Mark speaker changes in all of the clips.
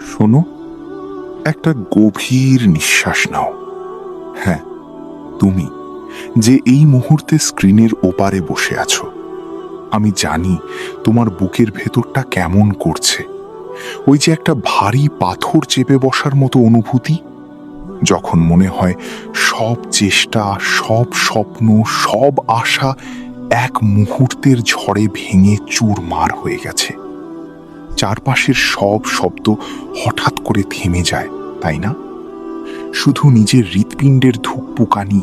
Speaker 1: শোনো, একটা গভীর নিঃশ্বাস নাও। হ্যাঁ, তুমি যে এই মুহূর্তে স্ক্রিনের ওপারে বসে আছো, আমি জানি তোমার বুকের ভেতরটা কেমন করছে। ওই যে একটা ভারী পাথর চেপে বসার মতো অনুভূতি, যখন মনে হয় সব চেষ্টা, সব স্বপ্ন, সব আশা এক মুহূর্তের ঝড়ে ভেঙে চুরমার হয়ে গেছে। চারপাশের সব শব্দ হঠাৎ করে থেমে যায়, তাই না? শুধু নিজের হৃৎপিণ্ডের ধুকপুকানি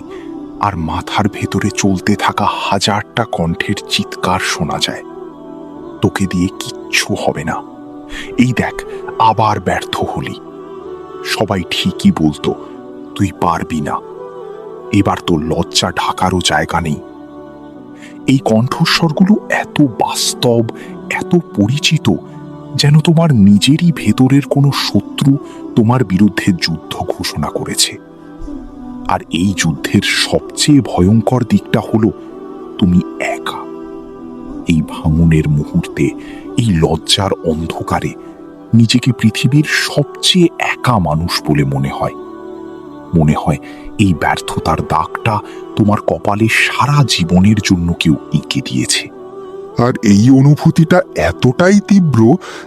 Speaker 1: আর মাথার ভেতরে চলতে থাকা হাজারটা কণ্ঠের চিৎকার শোনা যায়, তোকে দিয়ে কিচ্ছু হবে না, এই দেখ আবার ব্যর্থ হলি। সবাই ঠিকই বলতো তুই পারবি না, এবার তো লজ্জা ঢাকারও জায়গা নেই। এই কণ্ঠস্বরগুলো এত বাস্তব, এত পরিচিত, যেন তোমার নিজেরই ভেতরের কোনো শত্রু তোমার বিরুদ্ধে যুদ্ধ ঘোষণা করেছে। আর এই যুদ্ধের সবচেয়ে ভয়ঙ্কর দিকটা হলো তুমি একা। এই ভাঙনের মুহূর্তে, এই লজ্জার অন্ধকারে নিজেকে পৃথিবীর সবচেয়ে একা মানুষ বলে মনে হয়। এই ব্যর্থতার দাগটা তোমার কপালে সারা জীবনের জন্য কেউ এঁকে দিয়েছে।
Speaker 2: আর এই অনুভূতিটা এতটাই তীব্র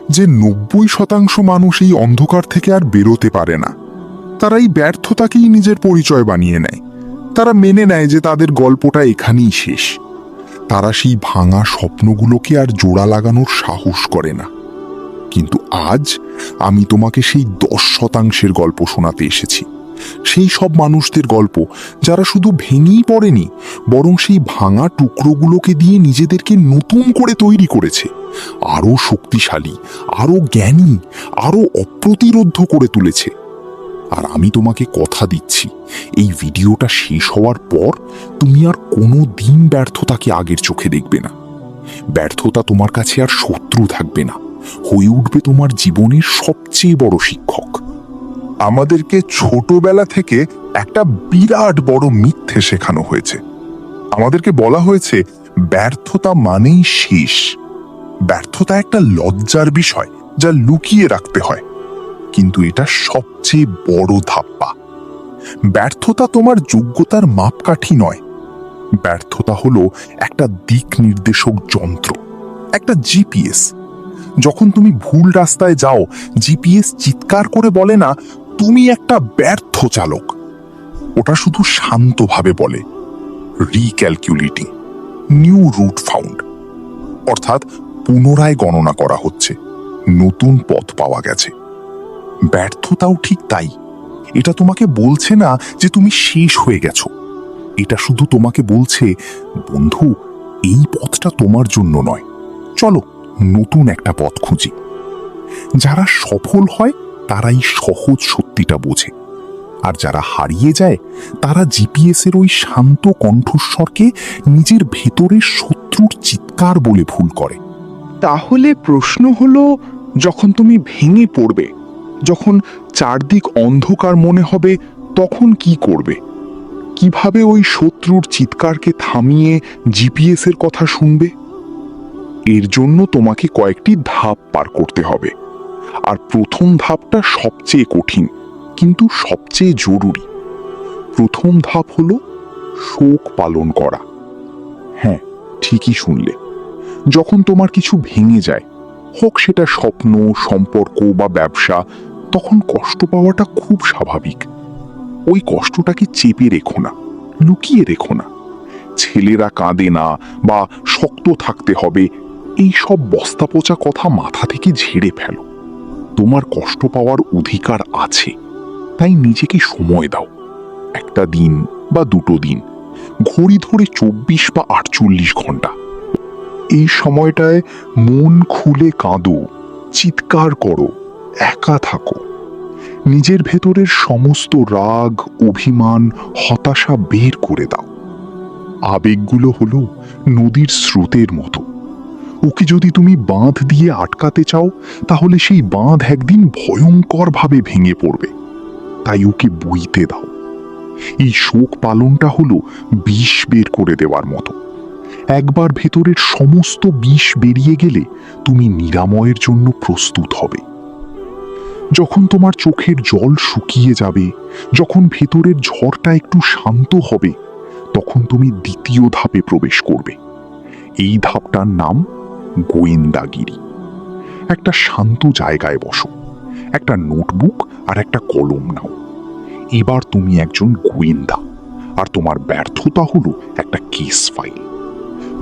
Speaker 2: যে 90% মানুষ এই অন্ধকার থেকে আর বেরোতে পারে না। তারা এই ব্যর্থতাকেই নিজের পরিচয় বানিয়ে নেয়। তারা মেনে নেয় যে তাদের গল্পটা এখানেই শেষ। তারা সেই ভাঙা স্বপ্নগুলোকে আর জোড়া লাগানোর সাহস করে না। কিন্তু আজ আমি তোমাকে সেই 10% গল্প শোনাতে এসেছি। সেই সব মানুষদের গল্প যারা শুধু ভেঙেই পড়েনি, বরং সেই ভাঙা টুকরোগুলোকে দিয়ে নিজেদেরকে নতুন করে তৈরি করেছে, আরো শক্তিশালী, আরো জ্ঞানী, আরো অপ্রতিরোধ্য করে তুলেছে। আর আমি তোমাকে কথা দিচ্ছি, এই ভিডিওটা শেষ হওয়ার পর তুমি আর কোনো দিন ব্যর্থতাকে আগের চোখে দেখবে না। ব্যর্থতা তোমার কাছে আর শত্রু থাকবে না, হয়ে উঠবে তোমার জীবনের সবচেয়ে বড় শিক্ষক। আমাদেরকে ছোটবেলা থেকে একটা বিরাট বড় মিথ্যে শেখানো হয়েছে। আমাদেরকে বলা হয়েছে ব্যর্থতা মানেই শেষ। ব্যর্থতা একটা লজ্জার বিষয় যা লুকিয়ে রাখতে হয়। কিন্তু এটা সবচেয়ে বড় ধাপ্পা। ব্যর্থতা তোমার যোগ্যতার মাপকাঠি নয়। ব্যর্থতা হলো একটা দিক নির্দেশক যন্ত্র, একটা জিপিএস। যখন তুমি ভুল রাস্তায় যাও, জিপিএস চিৎকার করে বলে না তুমি একটা ব্যর্থ চালক। ওটা শুধু শান্তভাবে বলে রিক্যালকুলেটিং, নিউ রুট ফাউন্ড, অর্থাৎ পুনরায় গণনা করা হচ্ছে, নতুন পথ পাওয়া গেছে। ব্যর্থতাও ঠিক তাই। এটা তোমাকে বলছে না যে তুমি শেষ হয়ে গেছো, এটা শুধু তোমাকে বলছে বন্ধু, এই পথটা তোমার জন্য নয়, চলো নতুন একটা পথ খুঁজি। যারা সফল হয় তারাই সহজ সত্যিটা বোঝে, আর যারা হারিয়ে যায় তারা জিপিএস এর ওই শান্ত কণ্ঠস্বরকে নিজের ভেতরের শত্রুর চিৎকার বলে ভুল করে।
Speaker 3: তাহলে প্রশ্ন হলো, যখন তুমি ভেঙে পড়বে, যখন চারদিক অন্ধকার মনে হবে, তখন কি করবে? কিভাবে ওই শত্রুর চিৎকারকে থামিয়ে জিপিএস এর কথা শুনবে? এর জন্য তোমাকে কয়েকটি ধাপ পার করতে হবে। আর প্রথম ধাপটা সবচেয়ে কঠিন, কিন্তু সবচেয়ে জরুরি। প্রথম ধাপ হলো শোক পালন করা। হ্যাঁ, ঠিকই শুনলে। যখন তোমার কিছু ভেঙে যায়, হোক সেটা স্বপ্ন, সম্পর্ক বা ব্যবসা, তখন কষ্ট পাওয়াটা খুব স্বাভাবিক। ওই কষ্টটাকে চেপে রেখো না, লুকিয়ে রেখো না। ছেলেরা কাঁদে না বা শক্ত থাকতে হবে, এই সব বস্তাপচা কথা মাথা থেকে ঝেড়ে ফেলো। তোমার কষ্ট পাওয়ার অধিকার আছে, তাই নিজেকে সময় দাও। একটা দিন বা দুটো দিন, ঘড়ি ধরে 24 বা 48 ঘন্টা। এই সময়টায় মন খুলে কাঁদো, চিৎকার করো, একা থাকো। নিজের ভেতরের সমস্ত রাগ, অভিমান, হতাশা বের করে দাও। আবেগগুলো হলো নদীর স্রোতের মতো। ওকে যদি তুমি বাঁধ দিয়ে আটকাতে চাও, তাহলে সেই বাঁধ একদিন ভয়ঙ্করভাবে ভেঙে পড়বে। তাই ওকে বইতে দাও। এই শোক পালনটা হলো বিষ বের করে দেওয়ার মতো। একবার ভেতরের সমস্ত বিষ বেরিয়ে গেলে তুমি নিরাময়ের জন্য প্রস্তুত হবে। যখন তোমার চোখের জল শুকিয়ে যাবে, যখন ভেতরের ঝড়টা একটু শান্ত হবে, তখন তুমি দ্বিতীয় ধাপে প্রবেশ করবে। এই ধাপটার নাম গোয়েন্দাগিরি। একটা শান্ত জায়গায় বসো, একটা নোটবুক আর একটা কলম নাও। এবার তুমি একজন গোয়েন্দা, আর তোমার ব্যর্থতা হলো একটা কেস ফাইল।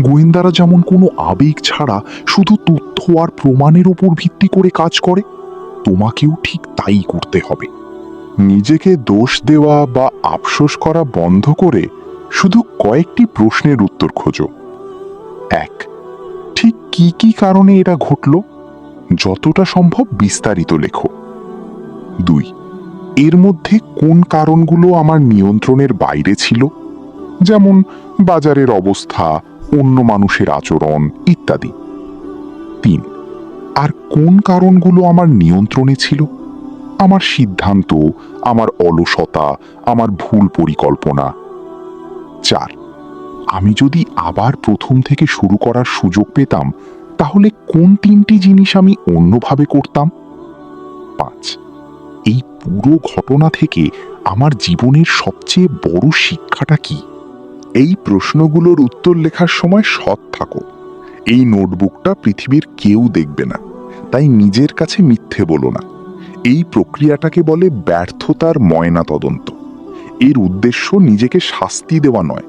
Speaker 3: গোয়েন্দারা যেমন কোনো আবেগ ছাড়া শুধু তথ্য আর প্রমাণের উপর ভিত্তি করে কাজ করে, তোমাকেও ঠিক তাই করতে হবে। নিজেকে দোষ দেওয়া বা আফসোস করা বন্ধ করে শুধু কয়েকটি প্রশ্নের উত্তর খোঁজো। 1. ঠিক কি কি কারণে এটা ঘটল? যতটা সম্ভব বিস্তারিত লেখো। 2. এর মধ্যে কোন কারণগুলো আমার নিয়ন্ত্রণের বাইরে ছিল, যেমন বাজারের অবস্থা, অন্য মানুষের আচরণ ইত্যাদি। 3. আর কোন কারণগুলো আমার নিয়ন্ত্রণে ছিল? আমার সিদ্ধান্ত, আমার অলসতা, আমার ভুল পরিকল্পনা। 4. আমি যদি আবার প্রথম থেকে শুরু করার সুযোগ পেতাম, তাহলে কোন 3টি জিনিস আমি অন্যভাবে করতাম? 5. এই পুরো ঘটনা থেকে আমার জীবনের সবচেয়ে বড় শিক্ষাটা কি? এই প্রশ্নগুলোর উত্তর লেখার সময় সৎ থাকো। এই নোটবুকটা পৃথিবীর কেউ দেখবে না, তাই নিজের কাছে মিথ্যে বলো না। এই প্রক্রিয়াটাকে বলে ব্যর্থতার ময়না তদন্ত। এর উদ্দেশ্য নিজেকে শাস্তি দেওয়া নয়,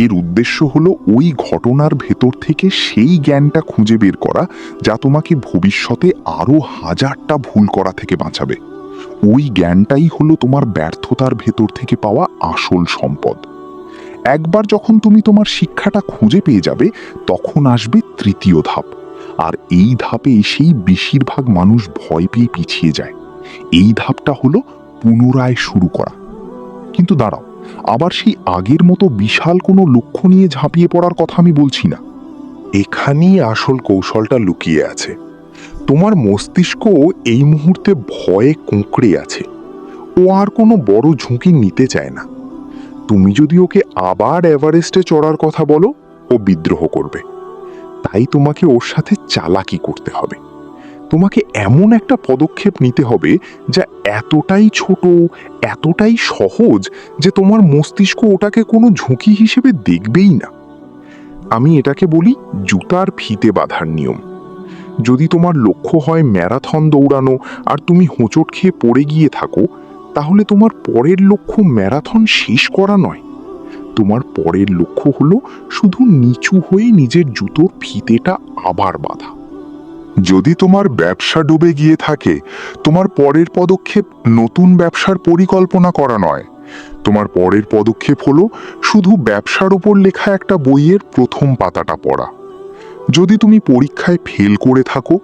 Speaker 3: এর উদ্দেশ্য হলো ওই ঘটনার ভেতর থেকে সেই জ্ঞানটা খুঁজে বের করা যা তোমাকে ভবিষ্যতে আরো 1000টা ভুল করা থেকে বাঁচাবে। ওই জ্ঞানটাই হলো তোমার ব্যর্থতার ভেতর থেকে পাওয়া আসল সম্পদ। একবার যখন তুমি তোমার শিক্ষাটা খুঁজে পেয়ে যাবে, তখন আসবে তৃতীয় ধাপ। আর এই ধাপে এসেই বেশিরভাগ মানুষ ভয় পেয়ে পিছিয়ে যায়। এই ধাপটা হলো পুনরায় শুরু করা। কিন্তু দাঁড়াও, আবার সেই আগের মতো বিশাল কোনো লক্ষ্য নিয়ে ঝাঁপিয়ে পড়ার কথা আমি বলছি না। এখানেই আসল কৌশলটা লুকিয়ে আছে। তোমার মস্তিষ্ক এই মুহূর্তে ভয়ে কুঁকড়ে আছে। ও আর কোনো বড় ঝুঁকি নিতে চায় না। তুমি যদি ওকে আবার এভারেস্টে চড়ার কথা বলো, ও বিদ্রোহ করবে। তাই তোমাকে ওর সাথে চালাকি করতে হবে। তোমাকে এমন একটা পদক্ষেপ নিতে হবে যা এতটাই ছোট, এতটাই সহজ যে তোমার মস্তিষ্ক ওটাকে কোনো ঝুঁকি হিসেবে দেখবেই না। আমি এটাকে বলি জুতার ফিতে বাঁধার নিয়ম। যদি তোমার লক্ষ্য হয় ম্যারাথন দৌড়ানো আর তুমি হোঁচট খেয়ে পড়ে গিয়ে থাকো, তাহলে তোমার পরের লক্ষ্য ম্যারাথন শেষ করা নয়। তোমার পরের লক্ষ্য হলো শুধু নিচু হয়ে নিজের জুতোর ফিতেটা আবার বাঁধা। যদি তোমার ব্যবসা ডুবে গিয়ে থাকে, তোমার পরের পদক্ষেপ নতুন ব্যবসার পরিকল্পনা করা নয়। তোমার পরের পদক্ষেপ হলো শুধু ব্যবসার ওপর লেখা একটা বইয়ের প্রথম পাতাটা পড়া। যদি তুমি পরীক্ষায় ফেল করে থাকো,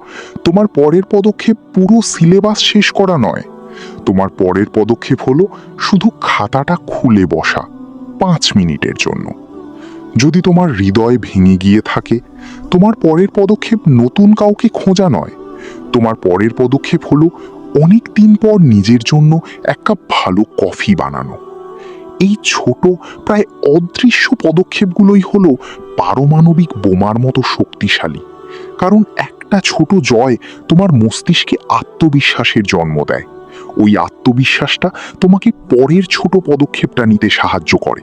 Speaker 3: তোমার পরের পদক্ষেপ পুরো সিলেবাস শেষ করা নয়। তোমার পরের পদক্ষেপ হলো শুধু খাতাটা খুলে বসা 5 মিনিটের জন্য। যদি তোমার হৃদয় ভেঙে গিয়ে থাকে, তোমার পরের পদক্ষেপ নতুন কাউকে খোঁজা নয়। তোমার পরের পদক্ষেপ হলো অনেক দিন পর নিজের জন্য এক কাপ ভালো কফি বানানো। এই ছোট, প্রায় অদৃশ্য পদক্ষেপগুলোই হলো পারমাণবিক বোমার মতো শক্তিশালী। কারণ একটা ছোট জয় তোমার মস্তিষ্কে আত্মবিশ্বাসের জন্ম দেয়। ওই আত্মবিশ্বাসটা তোমাকে পরের ছোট পদক্ষেপটা নিতে সাহায্য করে।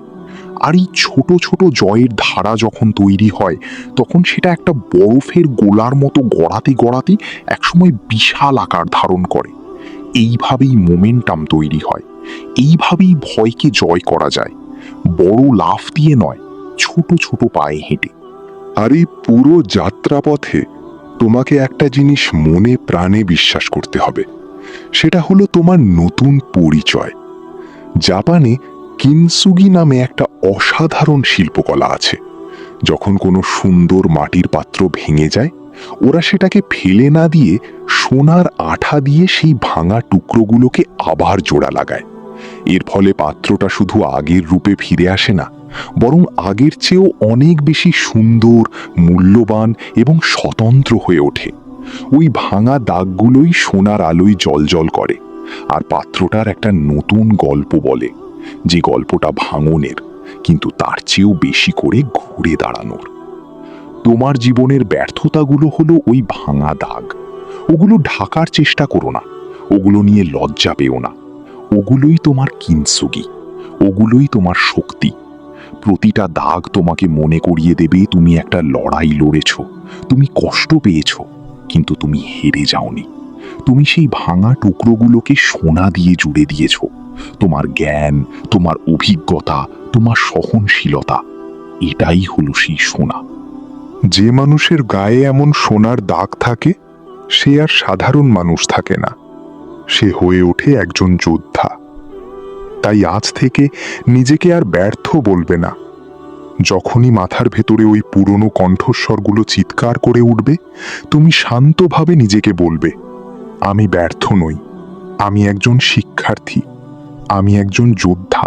Speaker 3: আর এই ছোট ছোট জয়ের ধারা যখন তৈরি হয়, তখন সেটা একটা বরফের গোলার মতো গড়াতে গড়াতে একসময় বিশাল আকার ধারণ করে। এইভাবেই মোমেন্টাম তৈরি হয়। এইভাবেই ভয়কে জয় করা যায়, বড় লাফ দিয়ে নয়, ছোট ছোট পায়ে হেঁটে।
Speaker 2: আর এই পুরো যাত্রাপথে তোমাকে একটা জিনিস মনে প্রাণে বিশ্বাস করতে হবে। সেটা হলো তোমার নতুন পরিচয়। জাপানে কিনসুগি নামে একটা অসাধারণ শিল্পকলা আছে। যখন কোনো সুন্দর মাটির পাত্র ভেঙে যায়, ওরা সেটাকে ফেলে না দিয়ে সোনার আঠা দিয়ে সেই ভাঙা টুকরোগুলোকে আবার জোড়া লাগায়। এর ফলে পাত্রটা শুধু আগের রূপে ফিরে আসে না, বরং আগের চেয়েও অনেক বেশি সুন্দর, মূল্যবান এবং স্বতন্ত্র হয়ে ওঠে। ওই ভাঙা দাগগুলোই সোনার আলোয় জ্বলজ্বল করে, আর পাত্রটার একটা নতুন গল্প বলে, যে গল্পটা ভাঙনের, কিন্তু তার চেয়েও বেশি করে ঘুরে দাঁড়ানোর। তোমার জীবনের ব্যর্থতাগুলো হলো ওই ভাঙা দাগ। ওগুলো ঢাকার চেষ্টা করো না,
Speaker 1: ওগুলো নিয়ে লজ্জা পেও না। ওগুলোই তোমার কিনসুগি, ওগুলোই তোমার শক্তি। প্রতিটা দাগ তোমাকে মনে করিয়ে দেবে তুমি একটা লড়াই লড়েছ, তুমি কষ্ট পেয়েছ, কিন্তু তুমি হেরে যাওনি। তুমি সেই ভাঙা টুকরোগুলোকে সোনা দিয়ে জুড়ে দিয়েছ। তোমার জ্ঞান, তোমার অভিজ্ঞতা, তোমার সহনশীলতা, এটাই হলো সেই সোনা।
Speaker 2: যে মানুষের গায়ে এমন সোনার দাগ থাকে সে আর সাধারণ মানুষ থাকে না, সে হয়ে ওঠে একজন যোদ্ধা। তাই আজ থেকে নিজেকে আর ব্যর্থ বলবে না। যখনই মাথার ভেতরে ওই পুরনো কণ্ঠস্বরগুলো চিৎকার করে উঠবে, তুমি শান্তভাবে নিজেকে বলবে, আমি ব্যর্থ নই, আমি একজন শিক্ষার্থী, আমি একজন যোদ্ধা,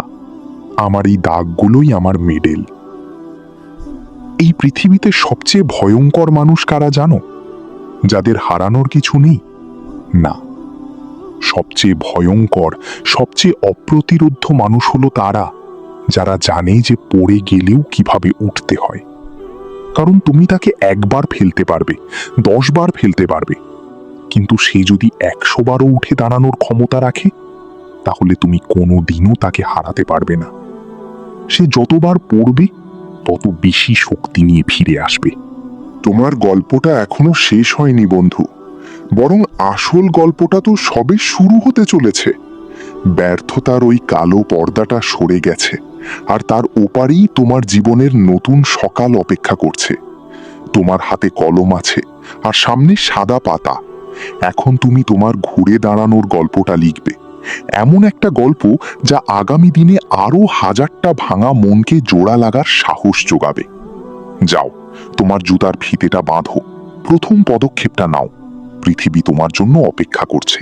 Speaker 2: আমার এই দাগগুলোই আমার মেডেল। এই পৃথিবীতে সবচেয়ে ভয়ঙ্কর মানুষ কারা জানো? যাদের হারানোর কিছু নেই না, সবচেয়ে ভয়ঙ্কর, সবচেয়ে অপ্রতিরোধ্য মানুষ হলো তারা যারা জানে যে পড়ে গেলেও কিভাবে উঠতে হয়। কারণ তুমি তাকে একবার ফেলতে পারবে, 10 বার ফেলতে পারবে, কিন্তু সে যদি 100 বারও উঠে দাঁড়ানোর ক্ষমতা রাখে, তাহলে তুমি কোনোদিনও তাকে হারাতে পারবে না। সে যতবার পড়বে তত বেশি শক্তি নিয়ে ফিরে আসবে। তোমার গল্পটা এখনো শেষ হয়নি বন্ধু, বরং আসল গল্পটা তো সবে শুরু হতে চলেছে। ব্যর্থতার ওই কালো পর্দাটা সরে গেছে, আর তার ওপারেই তোমার জীবনের নতুন সকাল অপেক্ষা করছে। তোমার হাতে কলম আছে আর সামনে সাদা পাতা। এখন তুমি তোমার ঘুরে দাঁড়ানোর গল্পটা লিখবে, এমন একটা গল্প যা আগামী দিনে আরো 1000টা ভাঙা মনকে জোড়া লাগার সাহস যোগাবে। যাও, তোমার জুতার ফিতেটা বাঁধো, প্রথম পদক্ষেপটা নাও। পৃথিবী তোমার জন্য অপেক্ষা করছে।